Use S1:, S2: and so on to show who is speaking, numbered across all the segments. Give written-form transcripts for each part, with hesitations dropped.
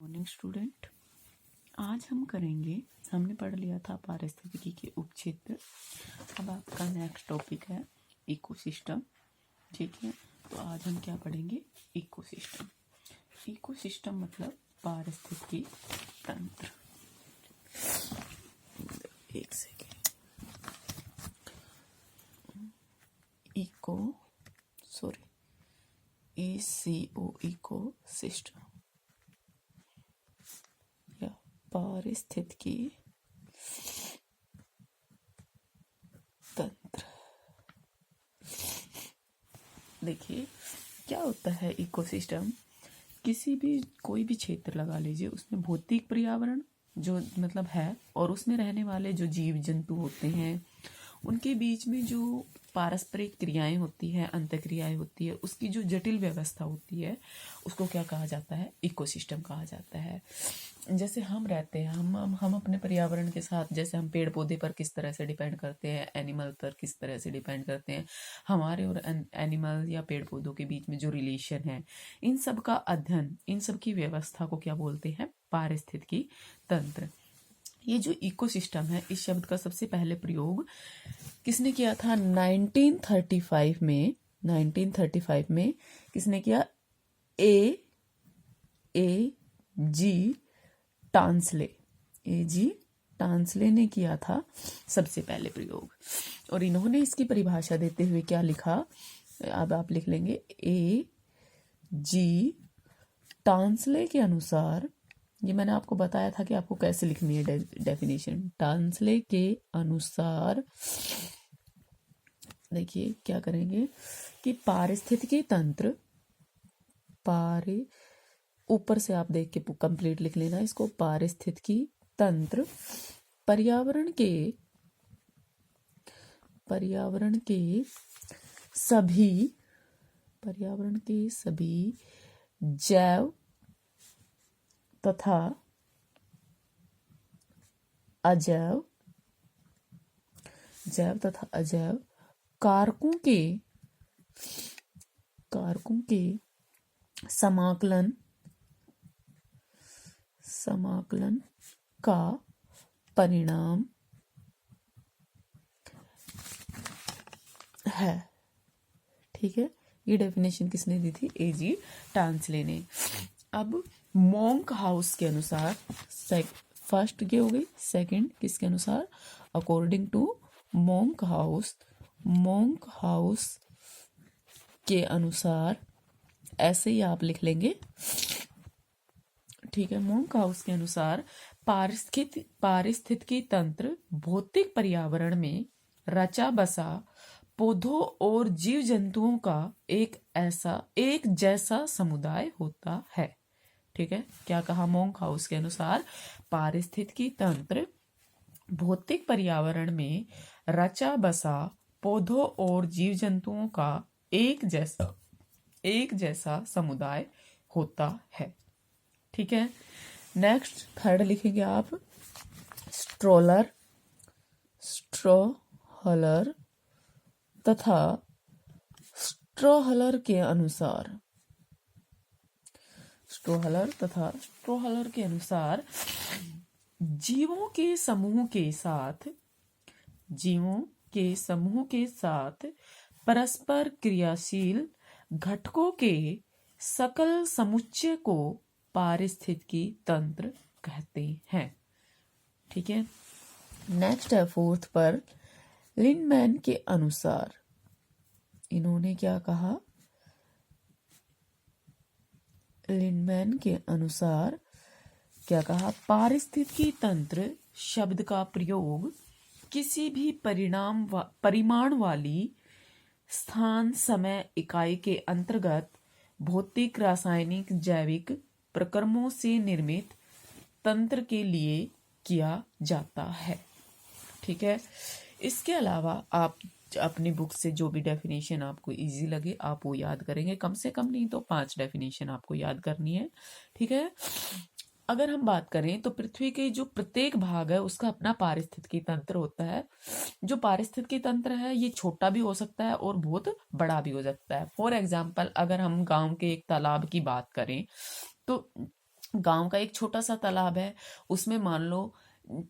S1: Morning student, आज हम करेंगे, हमने पढ़ लिया था पारिस्थितिकी के उपक्षेत्र। अब आपका नेक्स्ट टॉपिक है इकोसिस्टम। ठीक है, तो आज हम क्या पढ़ेंगे? इकोसिस्टम। इकोसिस्टम मतलब पारिस्थितिकी तंत्र। एक सेकेंड। इको सिस्टम या पारिस्थितिकी तंत्र। देखिए क्या होता है इकोसिस्टम। कोई भी क्षेत्र लगा लीजिए, उसमें भौतिक पर्यावरण जो मतलब है और उसमें रहने वाले जो जीव जंतु होते हैं उनके बीच में जो पारस्परिक क्रियाएं होती है, अंतःक्रियाएं होती है, उसकी जो जटिल व्यवस्था होती है उसको क्या कहा जाता है? इकोसिस्टम कहा जाता है। जैसे हम रहते हैं, हम अपने पर्यावरण के साथ, जैसे हम पेड़ पौधे पर किस तरह से डिपेंड करते हैं, एनिमल पर किस तरह से डिपेंड करते हैं, हमारे और एनिमल या पेड़ पौधों के बीच में जो रिलेशन है, इन सब का अध्ययन, इन सब की व्यवस्था को क्या बोलते हैं? पारिस्थितिकी तंत्र। ये जो इकोसिस्टम है, इस शब्द का सबसे पहले प्रयोग किसने किया था? 1935 में किसने किया? ए जी टांसले ने किया था सबसे पहले प्रयोग। और इन्होंने इसकी परिभाषा देते हुए क्या लिखा? अब आप लिख लेंगे, ए जी टांसले के अनुसार, ये मैंने आपको बताया था कि आपको कैसे लिखनी है डेफिनेशन। टांसले के अनुसार देखिए क्या करेंगे कि पारिस्थितिकी तंत्र, ऊपर से आप देख के कंप्लीट लिख लेना इसको। पारिस्थितिकी तंत्र पर्यावरण के सभी जैव तथा अजैव कारकों के समाकलन का परिणाम है। ठीक है, ये डेफिनेशन किसने दी थी? ए.जी. टांसले ने। अब मोंक हाउस के अनुसार, फर्स्ट ये हो गई, सेकंड किसके अनुसार? अकॉर्डिंग टू मोंक हाउस के अनुसार, ऐसे ही आप लिख लेंगे। ठीक है, मोंक हाउस के अनुसार पारिस्थितिकी तंत्र भौतिक पर्यावरण में रचा बसा पौधों और जीव जंतुओं का एक जैसा समुदाय होता है। ठीक है, क्या कहा? मोंक हाउस के अनुसार पारिस्थितिकी तंत्र भौतिक पर्यावरण में रचा बसा पौधों और जीव जंतुओं का एक जैसा समुदाय होता है। ठीक है, नेक्स्ट थर्ड लिखेंगे आप, स्ट्रोहलर तथा स्ट्रोहलर के अनुसार जीवों के समूह के साथ परस्पर क्रियाशील घटकों के सकल समुच्चय को पारिस्थितिकी तंत्र कहते हैं। ठीक है, नेक्स्ट है फोर्थ पर, लिंडमैन के अनुसार। इन्होंने क्या कहा? लिंडमैन के अनुसार क्या कहा? पारिस्थितिकी तंत्र शब्द का प्रयोग किसी भी परिमाण वाली स्थान समय इकाई के अंतर्गत भौतिक, रासायनिक, जैविक प्रक्रमों से निर्मित तंत्र के लिए किया जाता है। ठीक है, इसके अलावा आप अपनी बुक से जो भी डेफिनेशन आपको इजी लगे आप वो याद करेंगे। कम से कम नहीं तो 5 डेफिनेशन आपको याद करनी है। ठीक है, अगर हम बात करें तो पृथ्वी के जो प्रत्येक भाग है उसका अपना पारिस्थितिकी तंत्र होता है। जो पारिस्थितिकी तंत्र है ये छोटा भी हो सकता है और बहुत बड़ा भी हो सकता है। फॉर एग्जाम्पल, अगर हम गांव के एक तालाब की बात करें तो गांव का एक छोटा सा तालाब है, उसमें मान लो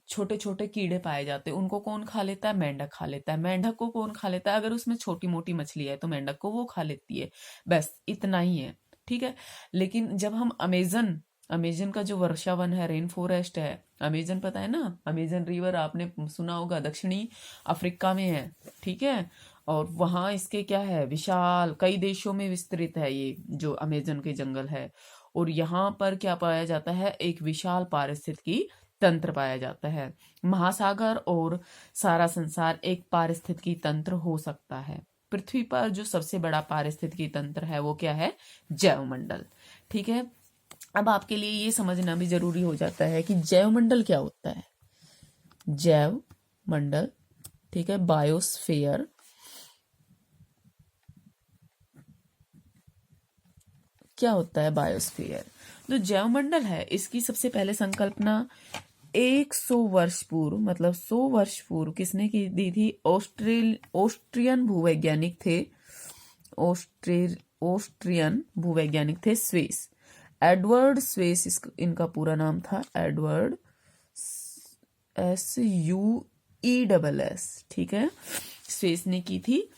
S1: छोटे छोटे कीड़े पाए जाते हैं, उनको कौन खा लेता है? मेंढक खा लेता है। मेंढक को कौन खा लेता है? अगर उसमें छोटी मोटी मछली है तो मेंढक को वो खा लेती है। बस इतना ही है, ठीक है। लेकिन जब हम अमेजन अमेजन का जो वर्षा वन है, रेन फॉरेस्ट है, अमेजन पता है ना, अमेजन रिवर आपने सुना होगा, दक्षिणी अफ्रीका में है, ठीक है। और वहां इसके क्या है, विशाल कई देशों में विस्तृत है ये जो अमेजन के जंगल है। और यहाँ पर क्या पाया जाता है? एक विशाल पारिस्थितिकी तंत्र पाया जाता है। महासागर और सारा संसार एक पारिस्थितिकी तंत्र हो सकता है। पृथ्वी पर जो सबसे बड़ा पारिस्थितिकी तंत्र है वो क्या है? जैवमंडल, ठीक है। अब आपके लिए ये समझना भी जरूरी हो जाता है कि जैवमंडल क्या होता है। जैव मंडल, ठीक है, बायोस्फीयर, क्या होता है बायोस्फीयर? जो जैवमंडल है इसकी सबसे पहले संकल्पना 100 वर्ष पूर्व, मतलब 100 वर्ष पूर्व किसने की दी थी? ऑस्ट्रियन भूवैज्ञानिक थे। ऑस्ट्रियन भूवैज्ञानिक थे स्वेस, एडवर्ड स्वेस इनका पूरा नाम था, एडवर्ड SUESS, ठीक है, स्वेस ने की थी।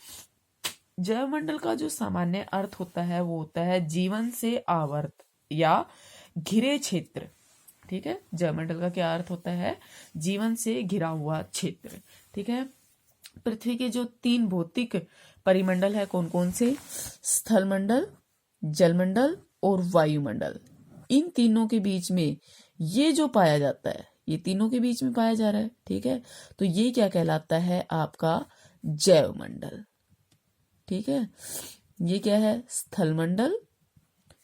S1: जैवमंडल का जो सामान्य अर्थ होता है वो होता है जीवन से आवर्त या घिरे क्षेत्र, ठीक है। जैवमंडल का क्या अर्थ होता है? जीवन से घिरा हुआ क्षेत्र, ठीक है। पृथ्वी के जो 3 भौतिक परिमंडल है कौन कौन से? स्थलमंडल, जलमंडल और वायुमंडल। इन तीनों के बीच में ये जो पाया जाता है, ये तीनों के बीच में पाया जा रहा है, ठीक है। तो ये क्या कहलाता है? आपका जैवमंडल, ठीक है। ये क्या है? स्थलमंडल,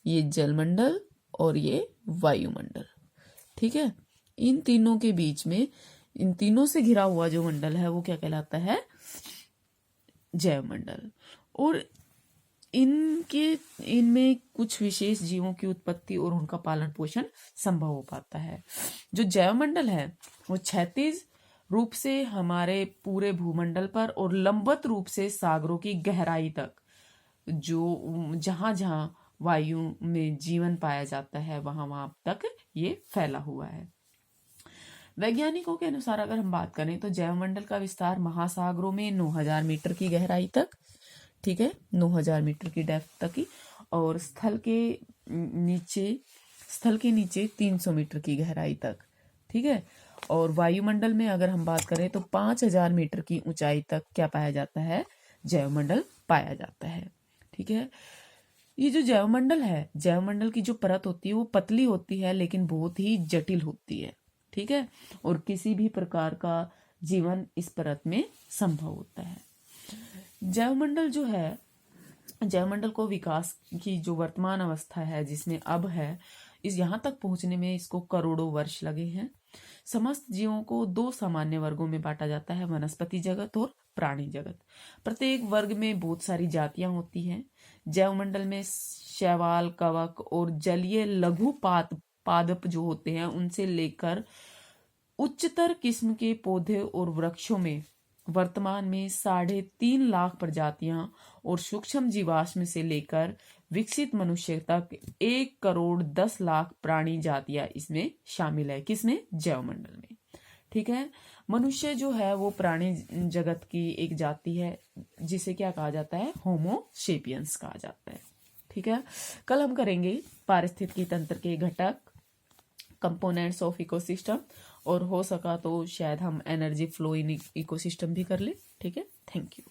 S1: ये जलमंडल और ये वायुमंडल, ठीक है। इन तीनों के बीच में, इन तीनों से घिरा हुआ जो मंडल है वो क्या कहलाता है? जैवमंडल। और इनमें कुछ विशेष जीवों की उत्पत्ति और उनका पालन पोषण संभव हो पाता है। जो जैवमंडल है वो क्षैतिज रूप से हमारे पूरे भूमंडल पर और लंबवत रूप से सागरों की गहराई तक, जो जहां जहां वायु में जीवन पाया जाता है वहां वहां तक ये फैला हुआ है। वैज्ञानिकों के अनुसार अगर हम बात करें तो जैवमंडल का विस्तार महासागरों में 9000 मीटर की गहराई तक, ठीक है, 9000 मीटर की डेप्थ तक की, और स्थल के नीचे 300 मीटर की गहराई तक, ठीक है। और वायुमंडल में अगर हम बात करें तो 5000 मीटर की ऊंचाई तक क्या पाया जाता है? जैवमंडल पाया जाता है, ठीक है। ये जो जैवमंडल है, जैवमंडल की जो परत होती है वो पतली होती है लेकिन बहुत ही जटिल होती है, ठीक है। और किसी भी प्रकार का जीवन इस परत में संभव होता है। जैवमंडल जो है, जैवमंडल को विकास की जो वर्तमान अवस्था है जिसमें अब है, इस यहाँ तक पहुंचने में इसको करोड़ों वर्ष लगे हैं। समस्त जीवों को 2 सामान्य वर्गों में बांटा जाता है, वनस्पति जगत और प्राणी जगत। प्रत्येक वर्ग में बहुत सारी जातियां होती हैं। जैवमंडल में शैवाल, कवक और जलीय लघु पादप जो होते हैं उनसे लेकर उच्चतर किस्म के पौधे और वृक्षों में वर्तमान में 3.5 लाख प्रजातियां और सूक्ष्म जीवाश्म से लेकर विकसित मनुष्य तक 1 करोड़ 10 लाख प्राणी जातियां इसमें शामिल है। किसमें? जैवमंडल में, ठीक है। मनुष्य जो है वो प्राणी जगत की एक जाति है जिसे क्या कहा जाता है? होमो सेपियंस कहा जाता है, ठीक है। कल हम करेंगे पारिस्थितिकी तंत्र के घटक, कंपोनेंट्स ऑफ इकोसिस्टम, और हो सका तो शायद हम एनर्जी फ्लो इन इकोसिस्टम भी कर ले, ठीक है। Thank you.